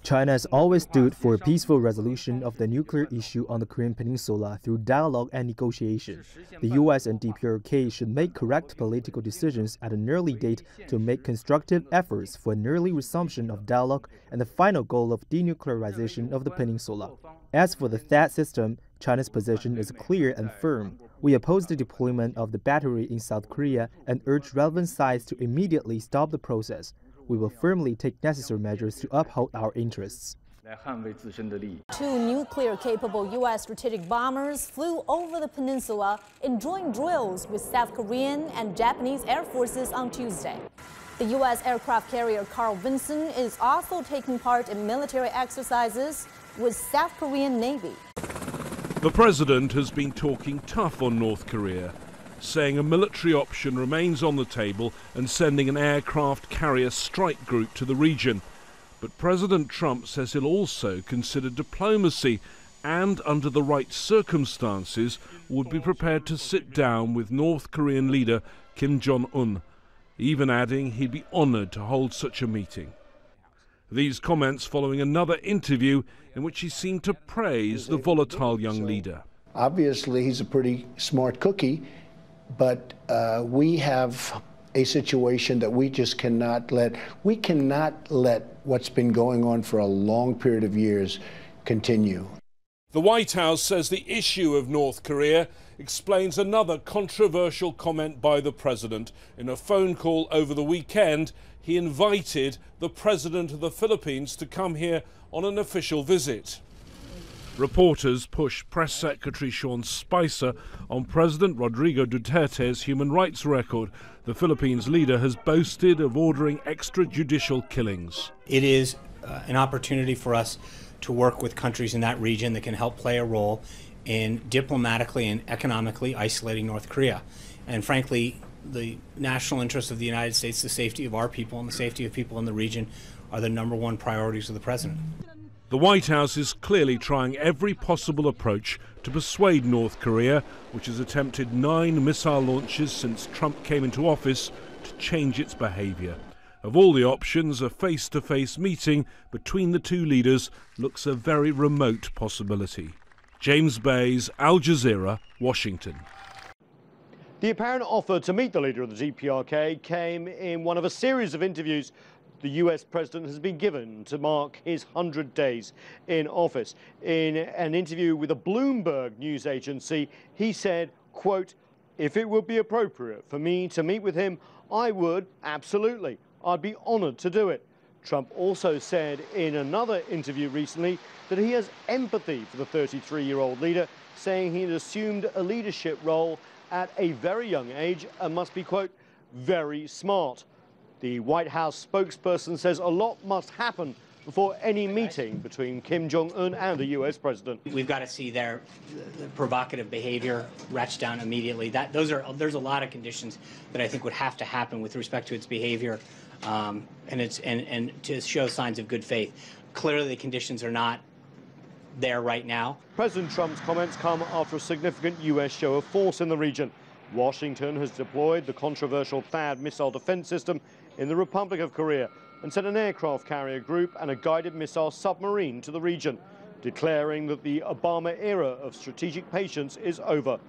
China has always stood for a peaceful resolution of the nuclear issue on the Korean Peninsula through dialogue and negotiation. The U.S. and DPRK should make correct political decisions at an early date to make constructive efforts for an early resumption of dialogue and the final goal of denuclearization of the peninsula. As for the THAAD system, China's position is clear and firm. We oppose the deployment of the battery in South Korea and urge relevant sides to immediately stop the process. We will firmly take necessary measures to uphold our interests. 2 nuclear-capable U.S. strategic bombers flew over the peninsula in joint drills with South Korean and Japanese air forces on Tuesday. The U.S. aircraft carrier Carl Vinson is also taking part in military exercises with South Korean Navy. The president has been talking tough on North Korea, saying a military option remains on the table and sending an aircraft carrier strike group to the region. But President Trump says he'll also consider diplomacy and, under the right circumstances, would be prepared to sit down with North Korean leader Kim Jong-un, even adding he'd be honoured to hold such a meeting. These comments following another interview in which he seemed to praise the volatile young leader. Obviously, he's a pretty smart cookie. But we have a situation that we just cannot let. We cannot let what's been going on for a long period of years continue. The White House says the issue of North Korea explains another controversial comment by the president. In a phone call over the weekend, he invited the president of the Philippines to come here on an official visit. Reporters push Press Secretary Sean Spicer on President Rodrigo Duterte's human rights record. The Philippines leader has boasted of ordering extrajudicial killings. It is an opportunity for us to work with countries in that region that can help play a role in diplomatically and economically isolating North Korea. And frankly, the national interests of the United States, the safety of our people and the safety of people in the region are the #1 priorities of the president. The White House is clearly trying every possible approach to persuade North Korea, which has attempted 9 missile launches since Trump came into office, to change its behaviour. Of all the options, a face-to-face meeting between the two leaders looks a very remote possibility. James Bays, Al Jazeera, Washington. The apparent offer to meet the leader of the DPRK came in one of a series of interviews the US president has been given to mark his 100 days in office. In an interview with a Bloomberg news agency, he said, quote, "If it would be appropriate for me to meet with him, I would, absolutely. I'd be honored to do it." Trump also said in another interview recently that he has empathy for the 33-year-old leader, saying he had assumed a leadership role at a very young age and must be, quote, "very smart." The White House spokesperson says a lot must happen before any meeting between Kim Jong-un and the U.S. president. We've got to see the provocative behavior ratchet down immediately. There's a lot of conditions that I think would have to happen with respect to its behavior and to show signs of good faith. Clearly, the conditions are not there right now. President Trump's comments come after a significant U.S. show of force in the region. Washington has deployed the controversial THAAD missile defense system in the Republic of Korea and sent an aircraft carrier group and a guided missile submarine to the region, declaring that the Obama era of strategic patience is over.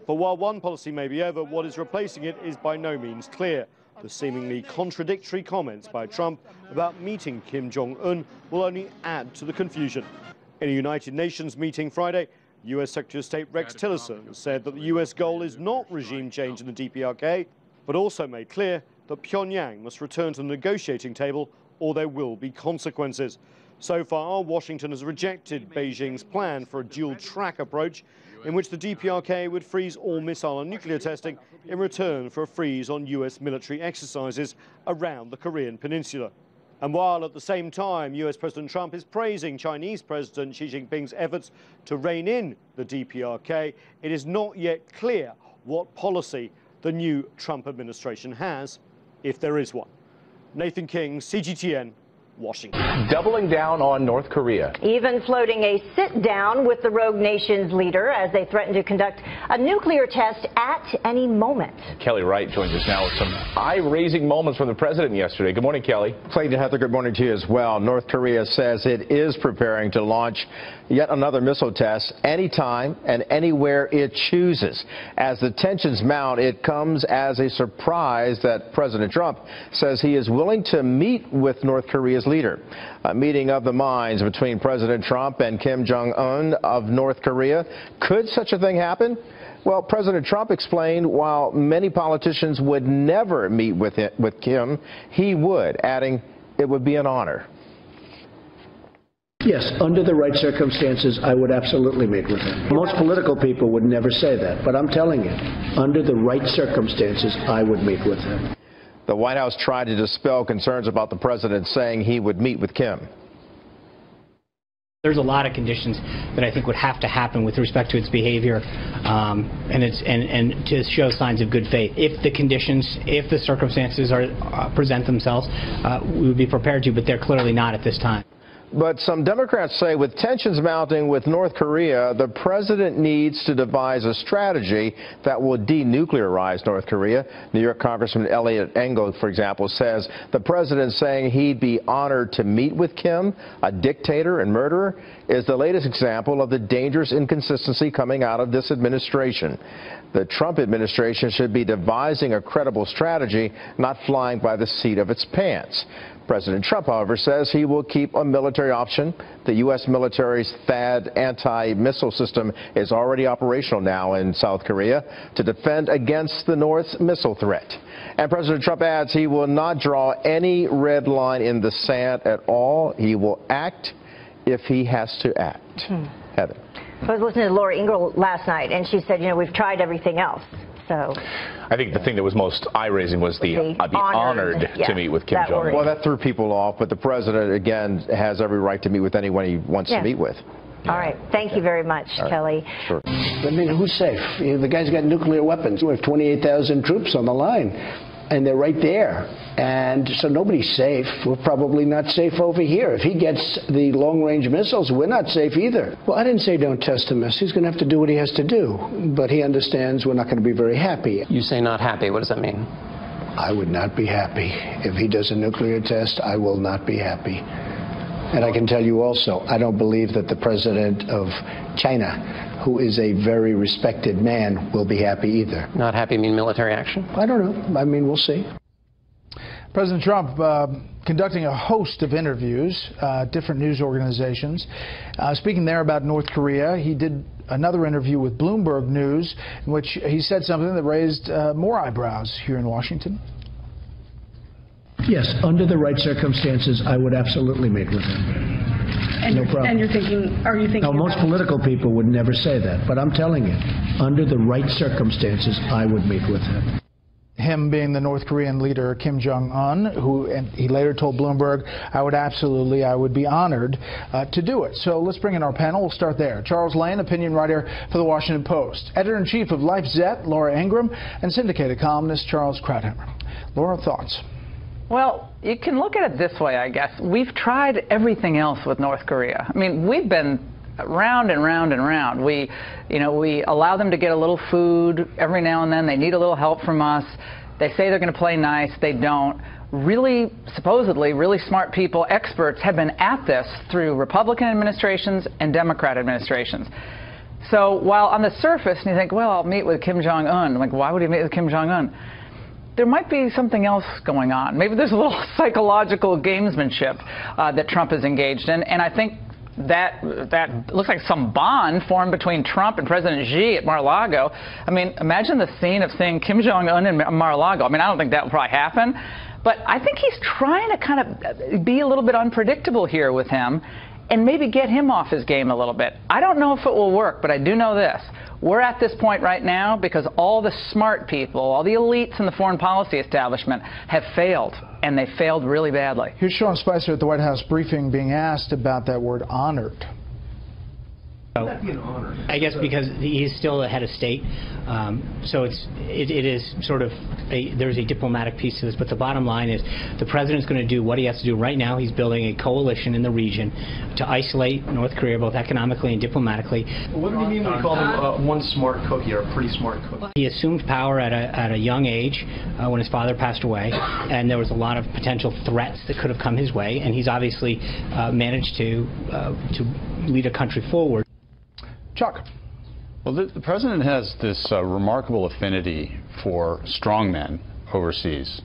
But while one policy may be over, what is replacing it is by no means clear. The seemingly contradictory comments by Trump about meeting Kim Jong-un will only add to the confusion. In a United Nations meeting Friday, U.S. Secretary of State Rex Tillerson said that the U.S. goal is not regime change in the DPRK, but also made clear that Pyongyang must return to the negotiating table or there will be consequences. So far, Washington has rejected Beijing's plan for a dual-track approach in which the DPRK would freeze all missile and nuclear testing in return for a freeze on U.S. military exercises around the Korean peninsula. And while at the same time US President Trump is praising Chinese President Xi Jinping's efforts to rein in the DPRK, it is not yet clear what policy the new Trump administration has, if there is one. Nathan King, CGTN, Washington. Doubling down on North Korea. Even floating a sit-down with the rogue nation's leader as they threaten to conduct a nuclear test at any moment. Kelly Wright joins us now with some eye-raising moments from the president yesterday. Good morning, Kelly. Clayton, Heather, good morning to you as well. North Korea says it is preparing to launch yet another missile test anytime and anywhere it chooses. As the tensions mount, it comes as a surprise that President Trump says he is willing to meet with North Korea's leader. A meeting of the minds between President Trump and Kim Jong-un of North Korea. Could such a thing happen? Well, President Trump explained while many politicians would never meet with Kim, he would, adding it would be an honor. Yes, under the right circumstances, I would absolutely meet with him. Most political people would never say that, but I'm telling you, under the right circumstances, I would meet with him. The White House tried to dispel concerns about the president saying he would meet with Kim. There's a lot of conditions that I think would have to happen with respect to its behavior and to show signs of good faith. If the conditions, if the circumstances present themselves, we would be prepared to, but they're clearly not at this time. But some Democrats say with tensions mounting with North Korea, the president needs to devise a strategy that will denuclearize North Korea. New York Congressman Eliot Engel, for example, says the president saying he'd be honored to meet with Kim, a dictator and murderer, is the latest example of the dangerous inconsistency coming out of this administration. The Trump administration should be devising a credible strategy, not flying by the seat of its pants. President Trump, however, says he will keep a military option. The U.S. military's THAAD anti-missile system is already operational now in South Korea to defend against the North's missile threat. And President Trump adds he will not draw any red line in the sand at all. He will act if he has to act. Heather. I was listening to Laura Ingraham last night, and she said, you know, we've tried everything else. So I think the thing that was most eye-raising was the I'd be honored to meet with Kim Jong-un. Well, that threw people off, but the president, again, has every right to meet with anyone he wants to meet with. All right. Thank you very much, Kelly. Sure. I mean, who's safe? The guy's got nuclear weapons. We have 28,000 troops on the line, and they're right there. And so nobody's safe. We're probably not safe over here. If he gets the long-range missiles, we're not safe either. Well, I didn't say don't test him. He's going to have to do what he has to do. But he understands we're not going to be very happy. You say not happy. What does that mean? I would not be happy. If he does a nuclear test, I will not be happy. And I can tell you also, I don't believe that the president of China, who is a very respected man, will be happy either. Not happy mean military action? I don't know. I mean, we'll see. President Trump conducting a host of interviews, different news organizations. Speaking there about North Korea, he did another interview with Bloomberg News in which he said something that raised more eyebrows here in Washington. Yes, under the right circumstances, I would absolutely meet with him. And no problem. And are you thinking? Now, most political people would never say that, but I'm telling you, under the right circumstances, I would meet with him. Him being the North Korean leader, Kim Jong-un, and he later told Bloomberg, I would be honored to do it. So let's bring in our panel. We'll start there. Charles Lane, opinion writer for The Washington Post, editor-in-chief of LifeZette, Laura Ingraham, and syndicated columnist Charles Krauthammer. Laura, thoughts? Well, you can look at it this way, I guess. We've tried everything else with North Korea. I mean, we've been round and round and round. We allow them to get a little food every now and then. They need a little help from us. They say they're going to play nice. They don't. Really, supposedly, really smart people, experts, have been at this through Republican administrations and Democrat administrations. So while on the surface, you think, well, I'll meet with Kim Jong-un. Like, why would he meet with Kim Jong-un? There might be something else going on. Maybe there's a little psychological gamesmanship that Trump is engaged in, and I think that looks like some bond formed between Trump and President Xi at Mar-a-Lago. I mean, imagine the scene of seeing Kim Jong-un in Mar-a-Lago. I mean, I don't think that will probably happen, but I think he's trying to kind of be a little bit unpredictable here with him and maybe get him off his game a little bit. I don't know if it will work, but I do know this. We're at this point right now because all the smart people, all the elites in the foreign policy establishment have failed, and they failed really badly. Here's Sean Spicer at the White House briefing being asked about that word honored. that be an honor? I guess because he is still the head of state, so it is sort of there's a diplomatic piece to this. But the bottom line is the president's going to do what he has to do right now. He's building a coalition in the region to isolate North Korea, both economically and diplomatically. What did he mean when he called him one smart cookie or a pretty smart cookie? He assumed power at a young age when his father passed away, and there was a lot of potential threats that could have come his way, and he's obviously managed to lead a country forward. Chuck. Well, the president has this remarkable affinity for strongmen overseas.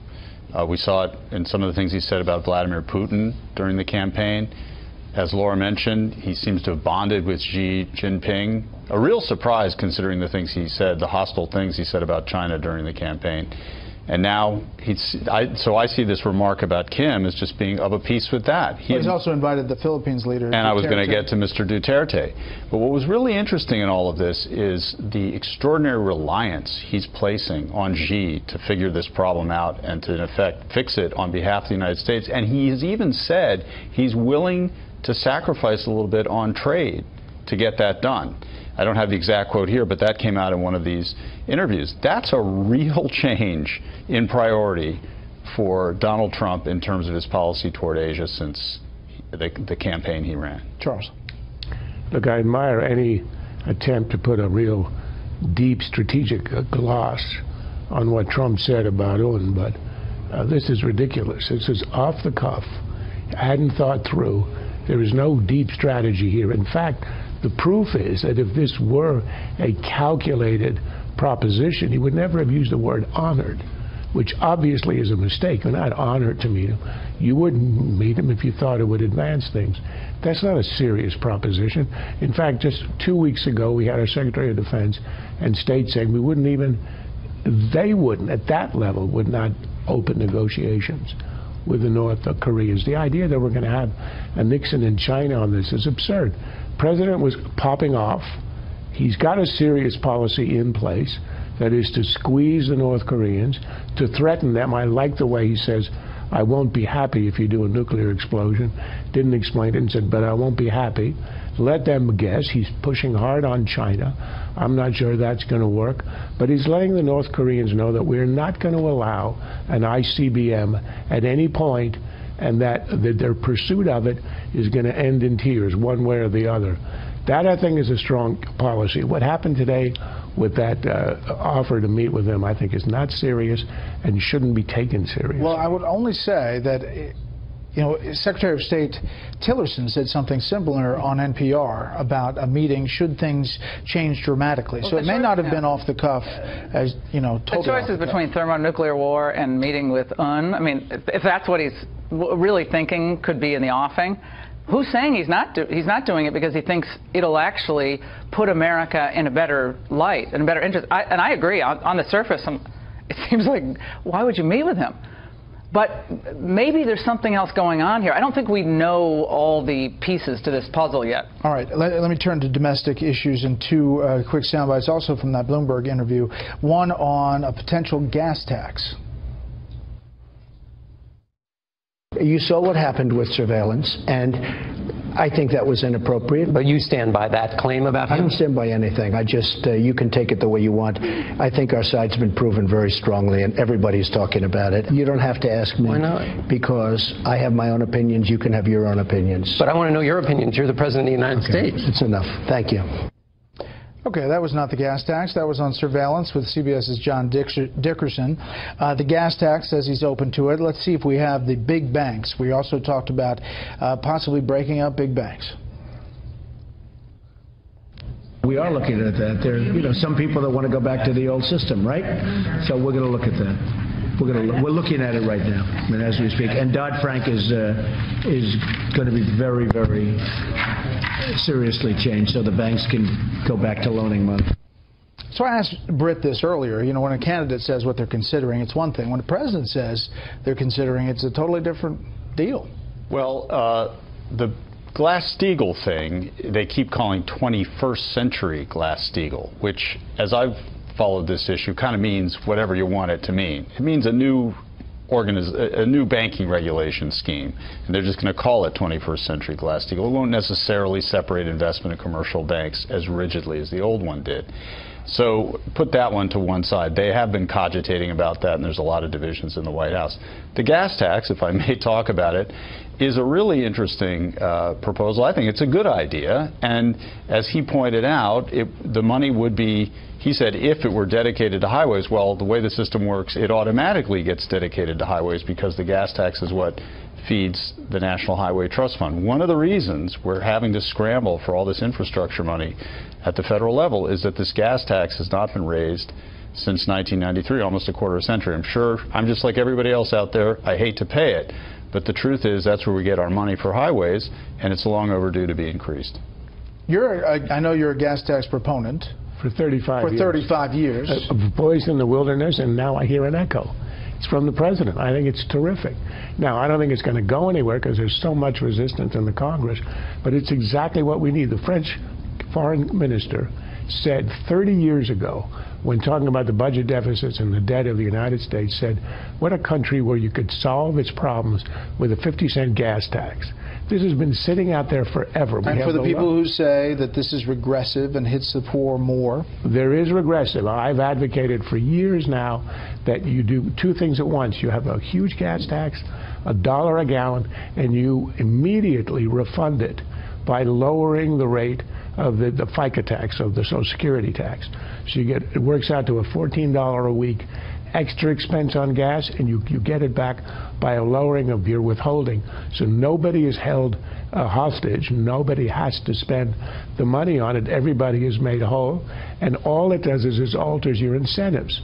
We saw it in some of the things he said about Vladimir Putin during the campaign. As Laura mentioned, he seems to have bonded with Xi Jinping. A real surprise considering the things he said, the hostile things he said about China during the campaign. And now so I see this remark about Kim as just being of a piece with that. He's also invited the Philippines leader. And I was going to get to Mr. Duterte. But what was really interesting in all of this is the extraordinary reliance he's placing on Xi to figure this problem out and to, in effect, fix it on behalf of the United States. And he's even said he's willing to sacrifice a little bit on trade to get that done. I don't have the exact quote here, but that came out in one of these interviews. That's a real change in priority for Donald Trump in terms of his policy toward Asia since the campaign he ran. Charles. Look, I admire any attempt to put a real deep strategic gloss on what Trump said about UN, but this is ridiculous. This is off the cuff. I hadn't thought through. There is no deep strategy here. In fact, the proof is that if this were a calculated proposition, he would never have used the word honored, which obviously is a mistake. You're not honored to meet him. You wouldn't meet him if you thought it would advance things. That's not a serious proposition. In fact, just 2 weeks ago, we had our Secretary of Defense and State saying we wouldn't even, they wouldn't, at that level, would not open negotiations with the North Koreans. The idea that we're going to have a Nixon and China on this is absurd. President was popping off. He's got a serious policy in place, that is to squeeze the North Koreans, to threaten them. I like the way he says, I won't be happy if you do a nuclear explosion. Didn't explain it and said, but I won't be happy. Let them guess. He's pushing hard on China. I'm not sure that's going to work. But he's letting the North Koreans know that we're not going to allow an ICBM at any point, and that their pursuit of it is going to end in tears, one way or the other. That, I think, is a strong policy. What happened today with that offer to meet with them, I think, is not serious and shouldn't be taken serious. Well, I would only say that, you know, Secretary of State Tillerson said something similar on NPR about a meeting should things change dramatically. Well, so it may not have been off the cuff, as, you know, totally. The choice is between thermonuclear war and meeting with UN. I mean, if that's what he's really thinking could be in the offing. Who's saying he's not doing it because he thinks it'll actually put America in a better light and a better interest? And I agree. On the surface, it seems like, why would you meet with him? But maybe there's something else going on here. I don't think we know all the pieces to this puzzle yet. All right, let me turn to domestic issues and two quick sound bites also from that Bloomberg interview. One on a potential gas tax. You saw what happened with surveillance, and I think that was inappropriate. But you stand by that claim about him? I don't stand by anything. I just, you can take it the way you want. I think our side's been proven very strongly, and everybody's talking about it. You don't have to ask me. Why not? Because I have my own opinions. You can have your own opinions. But I want to know your opinions. You're the President of the United States. It's enough. Thank you. Okay, that was not the gas tax. That was on surveillance with CBS's John Dickerson. The gas tax says he's open to it. Let's see if we have the big banks. We also talked about possibly breaking up big banks. We are looking at that. There are, some people that want to go back to the old system, right? So we're going to look at that. We're looking at it right now, as we speak. And Dodd-Frank is going to be very, very seriously changed, so the banks can go back to loaning money. So I asked Britt this earlier. When a candidate says what they're considering, it's one thing. When the president says they're considering, it's a totally different deal. Well, the Glass-Steagall thing, they keep calling 21st century Glass-Steagall, which, as I've followed this issue, kind of means whatever you want it to mean. It means a new a new banking regulation scheme, and they're just going to call it 21st Century Glass-Steagall. It won't necessarily separate investment and commercial banks as rigidly as the old one did. So put that one to one side. They have been cogitating about that, and there's a lot of divisions in the White House. The gas tax, if I may talk about it, is a really interesting proposal. I think it's a good idea, and as he pointed out, the money would be, he said, if it were dedicated to highways. Well, the way the system works, it automatically gets dedicated to highways because the gas tax is what feeds the National Highway Trust Fund. One of the reasons we're having to scramble for all this infrastructure money at the federal level is that this gas tax has not been raised since 1993, almost a quarter of a century. I'm sure I'm just like everybody else out there. I hate to pay it, but the truth is that's where we get our money for highways, and it's long overdue to be increased. I know you're a gas tax proponent. For 35 years. For 35 years. A voice in the wilderness, and now I hear an echo. It's from the president. I think it's terrific. Now, I don't think it's going to go anywhere because there's so much resistance in the Congress, but it's exactly what we need. The French foreign minister said 30 years ago, when talking about the budget deficits and the debt of the United States, said, what a country where you could solve its problems with a 50-cent gas tax. This has been sitting out there forever. And for the people who say that this is regressive and hits the poor more? There is regressive. I've advocated for years now that you do two things at once. You have a huge gas tax, $1 a gallon, and you immediately refund it by lowering the rate of the FICA tax, of the Social Security tax. So it works out to a $14 a week extra expense on gas, and you get it back by a lowering of your withholding. So nobody is held hostage. Nobody has to spend the money on it. Everybody is made whole, and all it does is it alters your incentives.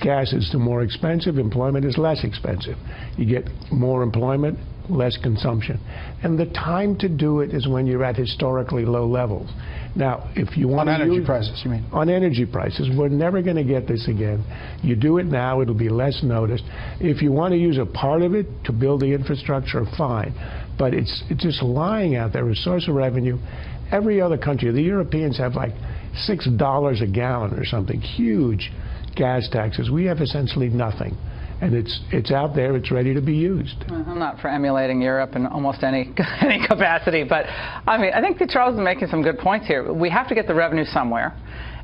Gas is more expensive, employment is less expensive. You get more employment, less consumption. And the time to do it is when you're at historically low levels. Now, if you want on energy prices, you mean? On energy prices, we're never going to get this again. You do it now, it'll be less noticed. If you want to use a part of it to build the infrastructure, fine. But it's just lying out there, a source of revenue. Every other country, the Europeans have like $6 a gallon or something, huge gas taxes. We have essentially nothing. And it's out there, it's ready to be used. I'm not for emulating Europe in almost any capacity, but I mean, I think that Charles is making some good points here. We have to get the revenue somewhere,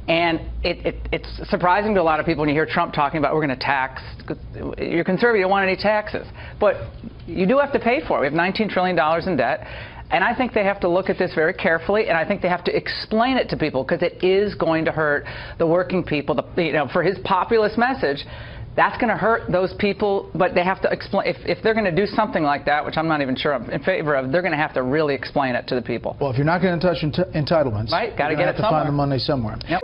and it's surprising to a lot of people when you hear Trump talking about we're going to tax. You're conservative, you don't want any taxes, but you do have to pay for it. We have $19 trillion in debt. And I think they have to look at this very carefully, and I think they have to explain it to people because it is going to hurt the working people. For his populist message, that's going to hurt those people, but they have to explain. If they're going to do something like that, which I'm not even sure I'm in favor of, they're going to have to really explain it to the people. Well, if you're not going to touch entitlements, right, got to get it somewhere. Have to find the money somewhere. Yep.